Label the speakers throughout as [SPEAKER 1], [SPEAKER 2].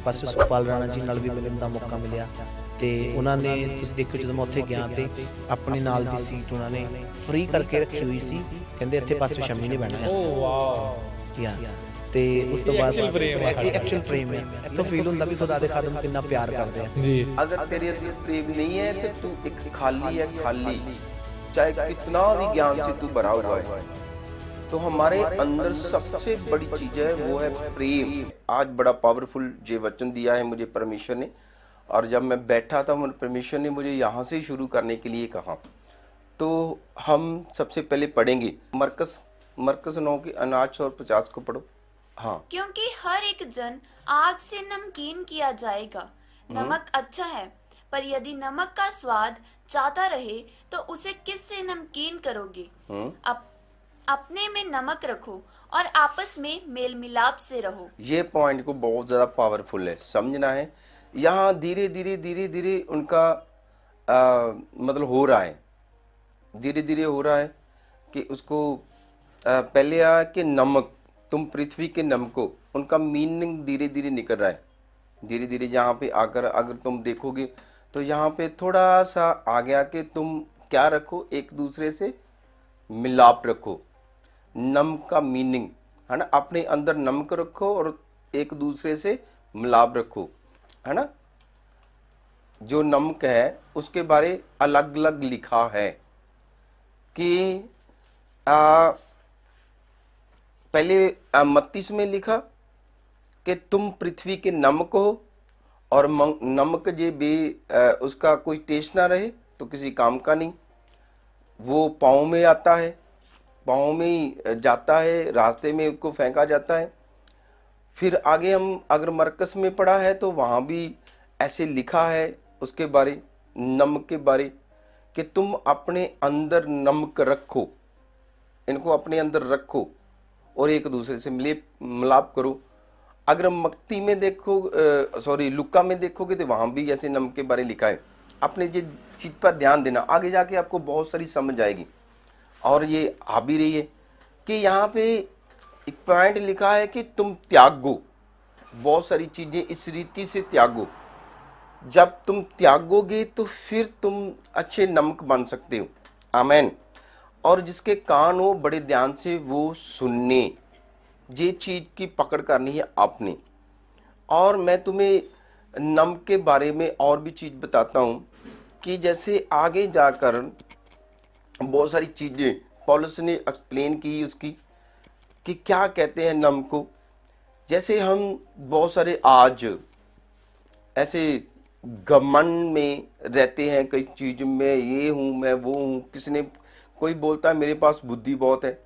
[SPEAKER 1] ਪਾਸੇ ਸੁਖਪਾਲ ਰਾਣਾ ਜੀ ਨਾਲ ਵੀ ਮਿਲਣ ਦਾ ਮੌਕਾ ਮਿਲਿਆ ਤੇ ਉਹਨਾਂ ਨੇ ਤੁਸੀਂ ਦੇਖੋ ਜਦੋਂ ਮੈਂ ਉੱਥੇ ਗਿਆ ਤੇ ਆਪਣੇ ਨਾਲ ਦੀ ਸੀਟ ਉਹਨਾਂ ਨੇ ਫ੍ਰੀ ਕਰਕੇ ਰੱਖੀ ਹੋਈ ਸੀ, ਕਹਿੰਦੇ ਇੱਥੇ ਪਾਸੇ ਸ਼ਮੀ ਨਹੀਂ ਬਹਿਣਾ ਹੈ।
[SPEAKER 2] ਓ ਵਾਓ
[SPEAKER 1] ਯਾ ਤੇ ਉਸ ਤੋਂ ਬਾਅਦ
[SPEAKER 2] actual ਪ੍ਰੇਮ ਆ
[SPEAKER 1] ਇਹ ਐਕਚੁਅਲ ਪ੍ਰੇਮ ਹੈ। ਇੱਥੋਂ ਫੀਲ ਹੁੰਦਾ ਵੀ ਖੁਦਾ ਦੇ ਖਾਦਮ ਕਿੰਨਾ ਪਿਆਰ ਕਰਦੇ ਆ
[SPEAKER 2] जी।
[SPEAKER 3] अगर तेरे अंदर प्रेम नहीं है तो तू एक खाली है, खाली, चाहे कितना भी ज्ञान से तू भरा हुआ है। तो हमारे अंदर सबसे बड़ी चीज है वो है प्रेम। आज बड़ा पावरफुल ये वचन दिया है मुझे परमेश्वर ने, और जब मैं बैठा था परमेश्वर ने मुझे यहाँ से शुरू करने के लिए कहा। तो हम सबसे पहले पढ़ेंगे मरकस 9 के 49 और 50 को पढ़ो। हाँ,
[SPEAKER 4] क्योंकि हर एक जन आग से नमकीन किया जाएगा। नमक अच्छा है, पर यदि नमक का स्वाद जाता रहे तो उसे किससे नमकीन करोगे? अपने में नमक रखो और आपस में मेल मिलाप से रहो।
[SPEAKER 3] ये पॉइंट को बहुत ज्यादा पावरफुल है, समझना है। यहाँ धीरे धीरे उनका मतलब हो रहा है, धीरे धीरे हो रहा है कि उसको पहले आया कि नमक, तुम पृथ्वी के नमक हो। उनका मीनिंग धीरे धीरे निकल रहा है, धीरे धीरे। यहाँ पे आकर अगर तुम देखोगे तो यहाँ पे थोड़ा सा आ गया कि तुम क्या रखो, एक दूसरे से मिलाप रखो। नमक का मीनिंग है ना, अपने अंदर नमक रखो और एक दूसरे से मिलाप रखो, है ना। जो नमक है उसके बारे अलग अलग लिखा है कि पहले 32 में लिखा कि तुम पृथ्वी के नमक हो, और नमक जे बे उसका कोई टेस्ट ना रहे तो किसी काम का नहीं। वो पाँव में आता है, पाँव में ही जाता है, रास्ते में उसको फेंका जाता है। फिर आगे हम अगर मरकस में पढ़ा है तो वहाँ भी ऐसे लिखा है उसके बारे, नमक के बारे, कि तुम अपने अंदर नमक रखो, इनको अपने अंदर रखो और एक दूसरे से मिलाप करो। अगर मक्ती में देखो लुक्का में देखोगे तो वहाँ भी ऐसे नमक के बारे लिखा है। अपने जो चीज़ पर ध्यान देना, आगे जाके आपको बहुत सारी समझ आएगी। और ये आ भी रही है कि यहाँ पे एक पॉइंट लिखा है कि तुम त्यागो, बहुत सारी चीज़ें इस रीति से त्यागो। जब तुम त्यागोगे तो फिर तुम अच्छे नमक बन सकते हो। आमेन। और जिसके कान हो बड़े ध्यान से वो सुनने, ये चीज़ की पकड़ करनी है आपने। और मैं तुम्हें नमक के बारे में और भी चीज़ बताता हूँ कि जैसे आगे जाकर बहुत सारी चीज़ें पौलुस ने एक्सप्लेन की उसकी, कि क्या कहते हैं नमक को। जैसे हम बहुत सारे आज ऐसे घमंड में रहते हैं, कई चीज़ में ये हूँ मैं वो हूँ। किसी ने कोई बोलता है मेरे पास बुद्धि बहुत है,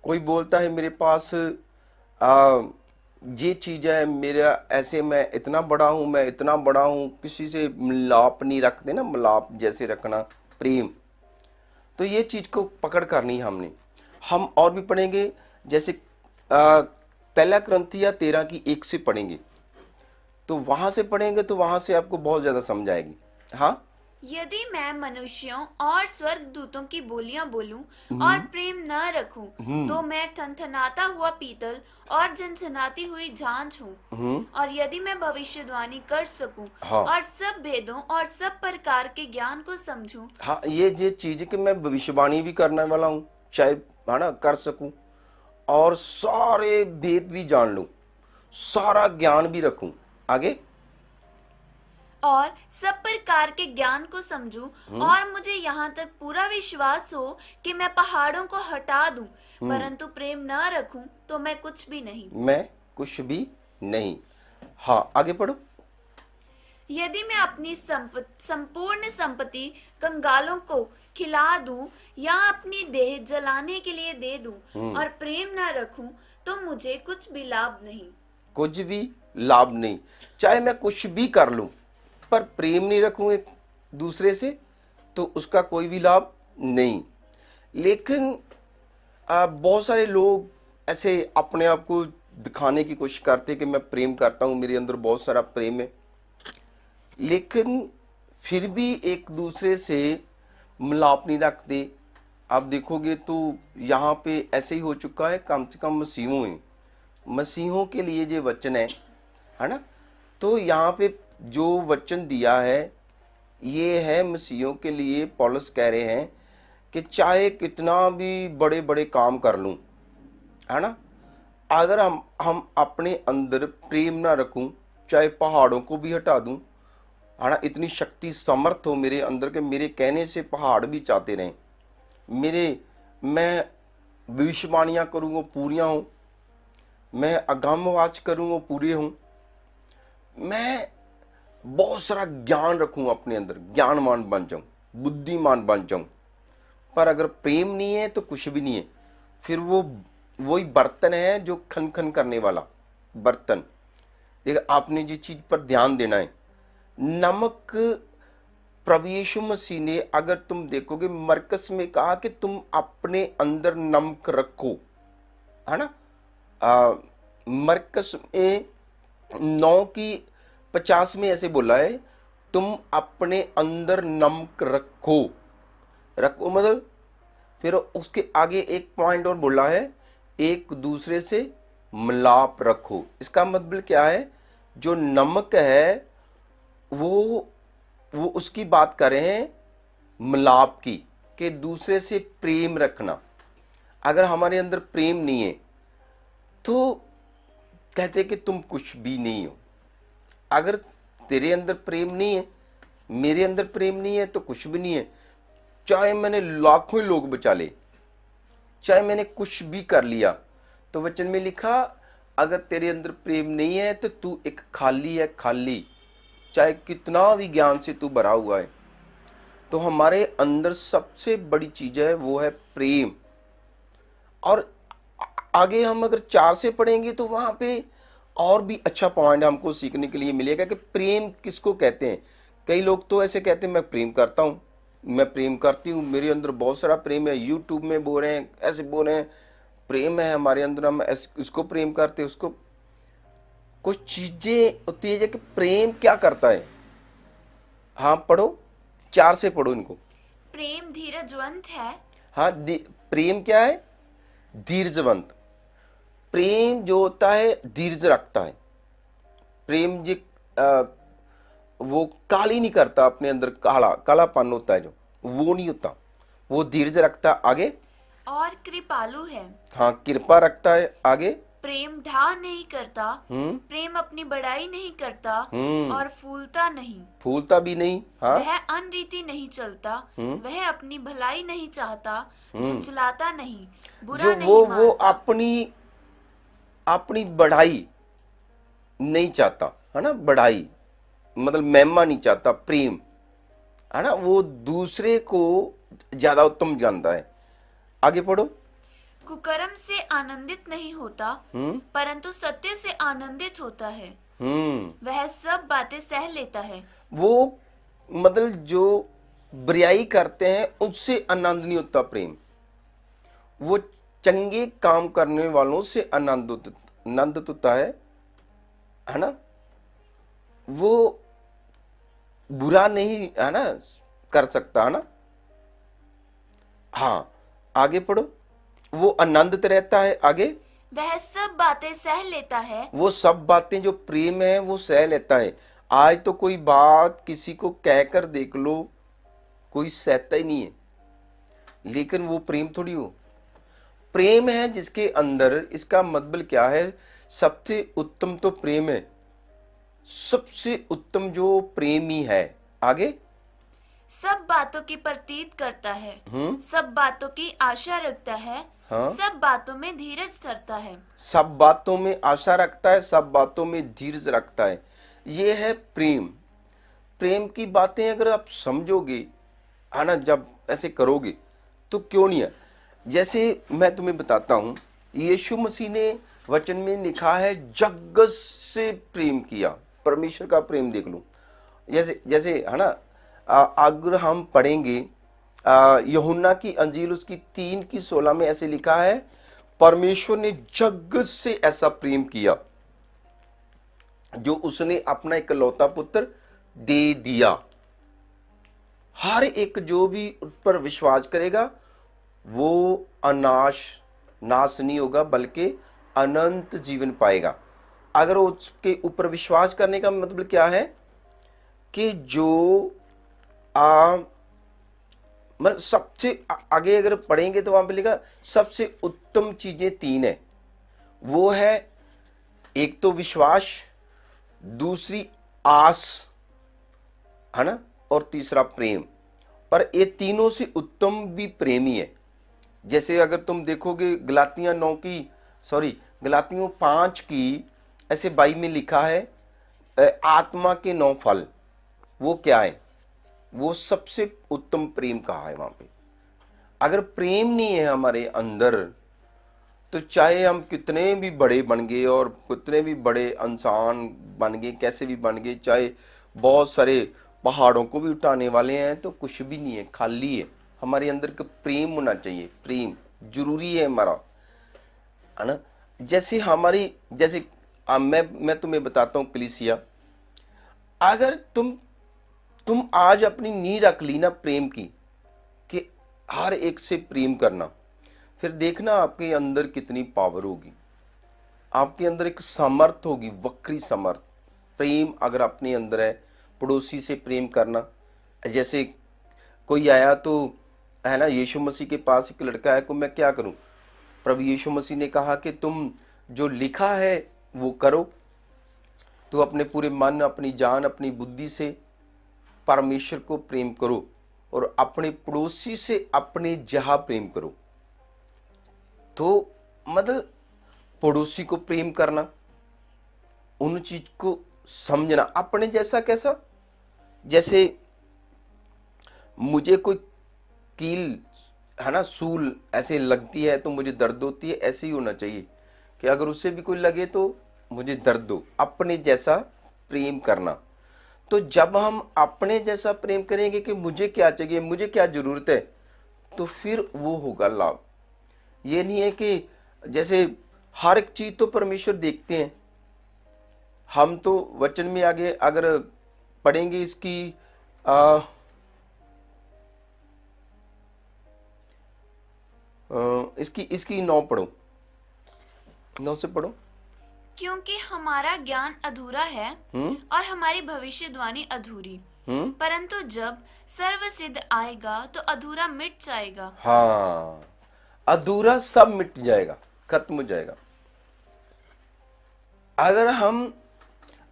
[SPEAKER 3] कोई बोलता है मेरे पास ये चीज़ है, मेरा ऐसे मैं इतना बड़ा हूँ, मैं इतना बड़ा हूँ। किसी से मिलाप नहीं रखते ना, मिलाप जैसे रखना, प्रेम। तो ये चीज़ को पकड़ करनी हमने। हम और भी पढ़ेंगे, जैसे पहला कुरिन्थियों 13 की 1 से पढ़ेंगे, तो वहाँ से पढ़ेंगे तो वहाँ से आपको बहुत ज़्यादा समझ आएगी। हाँ,
[SPEAKER 4] यदि मैं मनुष्यों और स्वर्गदूतों की बोलियां बोलूं और प्रेम न रखूं, तो मैं थनथनाता हुआ पीतल और झनझनाती हुई झांझ हूँ। और यदि मैं भविष्यवाणी कर सकूं और सब भेदों और सब प्रकार के ज्ञान को समझूं।
[SPEAKER 3] हाँ, ये चीज है कि मैं भविष्यवाणी भी करने वाला हूँ, चाहे है ना कर सकूं, और सारे भेद भी जान लूं, सारा ज्ञान भी रखूं। आगे,
[SPEAKER 4] और सब प्रकार के ज्ञान को समझूं, और मुझे यहाँ तक पूरा विश्वास हो कि मैं पहाड़ों को हटा दूं, परंतु प्रेम न रखूं तो मैं कुछ भी नहीं।
[SPEAKER 3] मैं कुछ भी नहीं। हाँ, आगे पढ़ो।
[SPEAKER 4] यदि मैं अपनी संपूर्ण संपत्ति कंगालों को खिला दूं या अपनी देह जलाने के लिए दे दूं और प्रेम न रखूं तो मुझे कुछ भी लाभ नहीं।
[SPEAKER 3] कुछ भी लाभ नहीं। चाहे मैं कुछ भी कर लूं पर प्रेम नहीं रखूं एक दूसरे से तो उसका कोई भी लाभ नहीं। लेकिन बहुत सारे लोग ऐसे अपने आप को दिखाने की कोशिश करते कि मैं प्रेम करता हूं, मेरे अंदर बहुत सारा प्रेम है, लेकिन फिर भी एक दूसरे से मिलाप नहीं रखते। आप देखोगे तो यहाँ पे ऐसे ही हो चुका है, कम से कम मसीहों के लिए ये वचन है ना, तो यहाँ पे जो वचन दिया है ये है मसीहों के लिए। पौलुस कह रहे हैं कि चाहे कितना भी बड़े बड़े काम कर लूं, है ना, अगर हम अपने अंदर प्रेम ना रखूं, चाहे पहाड़ों को भी हटा दूं, है ना, इतनी शक्ति समर्थ हो मेरे अंदर के मेरे कहने से पहाड़ भी चाहते रहें, मैं भविष्यवाणियां करूं वो पूरियां हों, मैं अगमवाच करूं वो पूरे हों, मैं बहुत सारा ज्ञान रखूं अपने अंदर, ज्ञानवान बन जाऊं, बुद्धिमान बन जाऊं, पर अगर प्रेम नहीं है तो कुछ भी नहीं है। फिर वो वही बर्तन है जो खन खन करने वाला बर्तन। देखिए, आपने जिस चीज पर ध्यान देना है, नमक प्रभु यीशु मसीह ने, अगर तुम देखोगे मरकस में कहा कि तुम अपने अंदर नमक रखो, है ना। मरकस में 9:50 में ऐसे बोला है, तुम अपने अंदर नमक रखो। रखो मतलब फिर उसके आगे एक पॉइंट और बोला है, एक दूसरे से मिलाप रखो। इसका मतलब क्या है, जो नमक है वो उसकी बात कर रहे हैं मिलाप की, कि दूसरे से प्रेम रखना। अगर हमारे अंदर प्रेम नहीं है तो कहते कि तुम कुछ भी नहीं हो। अगर तेरे अंदर प्रेम नहीं है, मेरे अंदर प्रेम नहीं है, तो कुछ भी नहीं है। चाहे मैंने लाखों लोग बचा ले, चाहे मैंने कुछ भी कर लिया, तो वचन में लिखा अगर तेरे अंदर प्रेम नहीं है तो तू एक खाली है, खाली। चाहे कितना भी ज्ञान से तू भरा हुआ है, तो हमारे अंदर सबसे बड़ी चीज है वो है प्रेम। और आगे हम अगर 4 से पढ़ेंगे तो वहां पे और भी अच्छा पॉइंट हमको सीखने के लिए मिलेगा कि प्रेम किसको कहते हैं। कई लोग तो ऐसे कहते हैं मैं प्रेम करता हूँ, मैं प्रेम करती हूँ, मेरे अंदर बहुत सारा प्रेम है। यूट्यूब में बोल रहे हैं, ऐसे बोल रहे हैं प्रेम है हमारे अंदर, हम इसको प्रेम करते, उसको। कुछ चीजें होती है कि प्रेम क्या करता है। हाँ पढ़ो, 4 से पढ़ो इनको।
[SPEAKER 4] प्रेम धीरजवंत है।
[SPEAKER 3] हाँ, प्रेम क्या है? धीरजवंत। प्रेम जो होता है धीरज रखता है। प्रेम जी वो काली नहीं करता, अपने अंदर कालापन होता है जो, वो नहीं होता, वो धीरज रखता। आगे,
[SPEAKER 4] और कृपालु है।
[SPEAKER 3] हाँ, कृपा रखता है। आगे,
[SPEAKER 4] प्रेम ढा नहीं करता, प्रेम अपनी बड़ाई नहीं करता, और फूलता नहीं,
[SPEAKER 3] फूलता भी नहीं। हाँ,
[SPEAKER 4] वह अनरीति नहीं चलता, वह अपनी भलाई नहीं चाहता, झंझलाता नहीं, बुरा
[SPEAKER 3] जो
[SPEAKER 4] नहीं
[SPEAKER 3] वो
[SPEAKER 4] मानता।
[SPEAKER 3] अपनी बढ़ाई नहीं चाहता, है ना। बढ़ाई मतलब महिमा नहीं चाहता। प्रेम, है ना, वो दूसरे को ज्यादा उत्तम जानता है। आगे पढ़ो।
[SPEAKER 4] कुकर्म से आनंदित नहीं होता, परंतु सत्य से आनंदित होता है। वह सब बातें सह लेता है।
[SPEAKER 3] वो मतलब जो बुराई करते हैं उससे आनंद नहीं होता प्रेम। वो चंगे काम करने वालों से आनंद होता है ना। वो बुरा नहीं, है ना, कर सकता, है ना। हाँ, आगे पढ़ो। वो आनंदित रहता है। आगे,
[SPEAKER 4] वह सब बातें सह लेता है।
[SPEAKER 3] वो सब बातें जो प्रेम है वो सह लेता है। आज तो कोई बात किसी को कहकर देख लो, कोई सहता ही नहीं है, लेकिन वो प्रेम थोड़ी हो। प्रेम है जिसके अंदर, इसका मतलब क्या है, सबसे उत्तम तो प्रेम है, सबसे उत्तम जो प्रेमी है। आगे,
[SPEAKER 4] सब बातों की प्रतीत करता है, सब बातों की आशा रखता है,
[SPEAKER 3] हाँ,
[SPEAKER 4] सब बातों में धीरज धरता है,
[SPEAKER 3] सब बातों में आशा रखता है, सब बातों में धीरज रखता है। ये है प्रेम। प्रेम की बातें अगर आप समझोगे, है ना, जब ऐसे करोगे तो क्यों नहीं है। जैसे मैं तुम्हें बताता हूं, यीशु मसीह ने वचन में लिखा है जग से प्रेम किया। परमेश्वर का प्रेम देख लो। जैसे है ना, अगर हम पढ़ेंगे यूहन्ना की अंजील उसकी 3:16 में ऐसे लिखा है, परमेश्वर ने जग से ऐसा प्रेम किया जो उसने अपना इकलौता पुत्र दे दिया। हर एक जो भी उस पर विश्वास करेगा वो नाश नहीं होगा, बल्कि अनंत जीवन पाएगा। अगर उसके ऊपर विश्वास करने का मतलब क्या है कि जो मतलब सबसे आगे अगर पढ़ेंगे तो वहां पे लिखा सबसे उत्तम चीजें 3 है। वो है एक तो विश्वास, दूसरी आस, है ना, और तीसरा प्रेम। पर ये तीनों से उत्तम भी प्रेम ही है। जैसे अगर तुम देखोगे गलातियों 5 की ऐसे 22 में लिखा है आत्मा के 9 फल। वो क्या है? वो सबसे उत्तम प्रेम कहा है वहां पे। अगर प्रेम नहीं है हमारे अंदर तो चाहे हम कितने भी बड़े बन गए और कितने भी बड़े इंसान बन गए, कैसे भी बन गए, चाहे बहुत सारे पहाड़ों को भी उठाने वाले हैं, तो कुछ भी नहीं है, खाली है। हमारे अंदर का प्रेम होना चाहिए। प्रेम जरूरी है हमारा, है ना। जैसे मैं तुम्हें बताता हूँ कलीसिया, अगर तुम आज अपनी नींव रख ली ना प्रेम की, कि हर एक से प्रेम करना, फिर देखना आपके अंदर कितनी पावर होगी। आपके अंदर एक समर्थ होगी, वक्री समर्थ। प्रेम अगर अपने अंदर है, पड़ोसी से प्रेम करना। जैसे कोई आया तो, है ना, यीशु मसीह के पास एक लड़का है, को मैं क्या करूं? प्रभु यीशु मसीह ने कहा कि तुम जो लिखा है वो करो। तो अपने पूरे मन, अपनी जान, अपनी बुद्धि से परमेश्वर को प्रेम करो और अपने पड़ोसी से अपने जहा प्रेम करो। तो मतलब पड़ोसी को प्रेम करना, उन चीज को समझना, अपने जैसा कैसा। जैसे मुझे कोई कील, है ना, सूल ऐसे लगती है तो मुझे दर्द होती है, ऐसे ही होना चाहिए कि अगर उससे भी कोई लगे तो मुझे दर्द हो। अपने जैसा प्रेम करना। तो जब हम अपने जैसा प्रेम करेंगे कि मुझे क्या चाहिए, मुझे क्या जरूरत है, तो फिर वो होगा लाभ। ये नहीं है कि जैसे हर एक चीज तो परमेश्वर देखते हैं। हम तो वचन में आगे अगर पढ़ेंगे इसकी 9 पढ़ो, 9 से पढ़ो।
[SPEAKER 4] क्योंकि हमारा ज्ञान अधूरा है और हमारी भविष्यवाणी अधूरी, परंतु जब सर्वसिद्ध आएगा तो अधूरा मिट जाएगा।
[SPEAKER 3] हाँ, अधूरा सब मिट जाएगा, खत्म हो जाएगा। अगर हम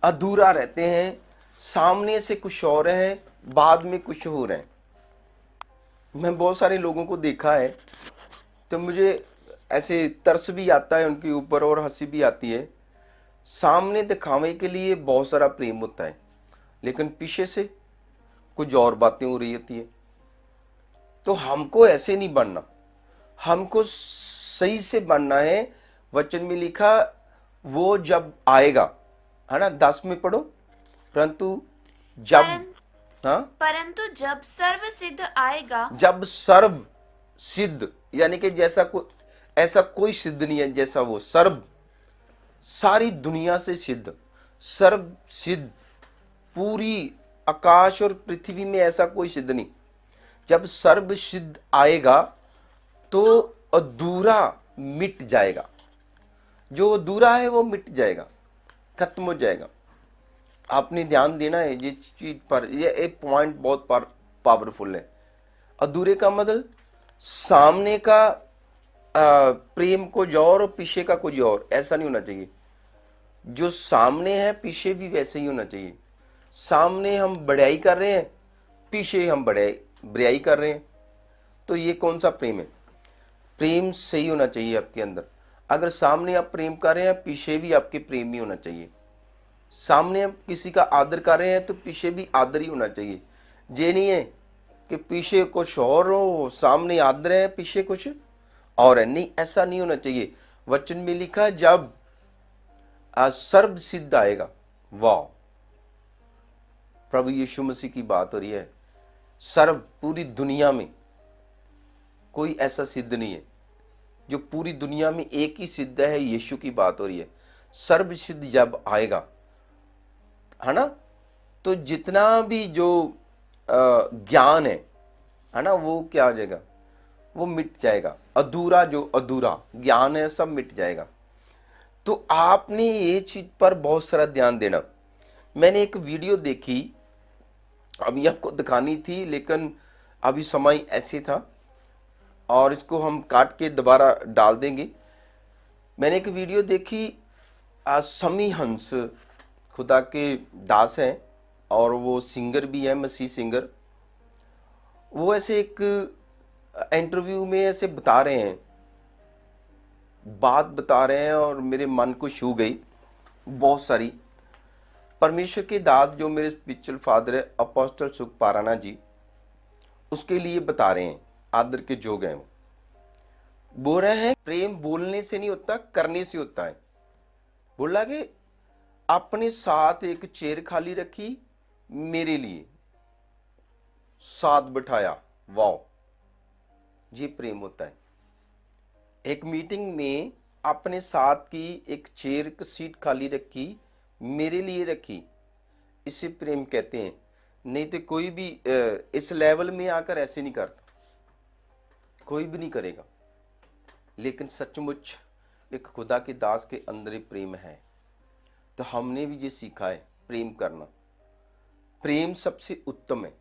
[SPEAKER 3] अधूरा रहते हैं, सामने से कुछ और है, बाद में कुछ हो रहे हैं। मैं बहुत सारे लोगों को देखा है तो मुझे ऐसे तरस भी आता है उनके ऊपर और हंसी भी आती है। सामने दिखावे के लिए बहुत सारा प्रेम होता है, लेकिन पीछे से कुछ और बातें हो रही होती है। तो हमको ऐसे नहीं बनना, हमको सही से बनना है। वचन में लिखा वो जब आएगा, है ना, 10 में पढ़ो। परंतु
[SPEAKER 4] जब सर्व सिद्ध आएगा,
[SPEAKER 3] जब सर्व सिद्ध, यानी कि ऐसा कोई सिद्ध नहीं है जैसा वो सर्व, सारी दुनिया से सिद्ध, सर्व सिद्ध, पूरी आकाश और पृथ्वी में ऐसा कोई सिद्ध नहीं। जब सर्व सिद्ध आएगा तो अधूरा मिट जाएगा। जो अधूरा है वो मिट जाएगा, खत्म हो जाएगा। आपने ध्यान देना है ये चीज पर। ये एक पॉइंट बहुत पावरफुल है। अधूरे का मतलब सामने का प्रेम कुछ और पीछे का कुछ और, ऐसा नहीं होना चाहिए। जो सामने है पीछे भी वैसे ही होना चाहिए। सामने हम बड़ाई कर रहे हैं, पीछे हम बुराई कर रहे हैं, तो ये कौन सा प्रेम है? प्रेम सही होना चाहिए आपके अंदर। अगर सामने आप प्रेम कर रहे हैं, पीछे भी आपके प्रेम ही होना चाहिए। सामने आप किसी का आदर कर रहे हैं तो पीछे भी आदर ही होना चाहिए। ये नहीं है कि पीछे कुछ और हो, सामने आदर है, पीछे कुछ और है। नहीं, ऐसा नहीं होना चाहिए। वचन में लिखा जब सर्व सिद्ध आएगा। वाह, प्रभु यीशु मसीह की बात हो रही है। सर्व, पूरी दुनिया में कोई ऐसा सिद्ध नहीं है। जो पूरी दुनिया में एक ही सिद्ध है, यीशु की बात हो रही है। सर्व सिद्ध जब आएगा, है ना, तो जितना भी जो ज्ञान है ना, वो क्या हो जाएगा? वो मिट जाएगा। अधूरा, जो अधूरा ज्ञान है सब मिट जाएगा। तो आपने ये चीज पर बहुत सारा ध्यान देना। मैंने एक वीडियो देखी, अभी आपको दिखानी थी लेकिन अभी समय ऐसे था और इसको हम काट के दोबारा डाल देंगे। मैंने एक वीडियो देखी, समी हंस खुदा के दास हैं और वो सिंगर भी है, मसीह सिंगर। वो ऐसे एक इंटरव्यू में ऐसे बता रहे हैं, बात बता रहे हैं और मेरे मन को छू गई बहुत सारी। परमेश्वर के दास जो मेरे स्पिरिचुअल फादर है अपोस्टल सुख पाराना जी, उसके लिए बता रहे हैं, आदर के जोग हैं। वो बोल रहे हैं प्रेम बोलने से नहीं होता, करने से होता है। बोला कि अपने साथ एक चेयर खाली रखी मेरे लिए, साथ बिठाया, वाओ, ये प्रेम होता है। एक मीटिंग में अपने साथ की एक चेयर सीट खाली रखी, मेरे लिए रखी, इसे प्रेम कहते हैं। नहीं तो कोई भी इस लेवल में आकर ऐसे नहीं करता, कोई भी नहीं करेगा। लेकिन सचमुच एक खुदा के दास के अंदर ही प्रेम है। तो हमने भी ये सीखा है प्रेम करना। प्रेम सबसे उत्तम है।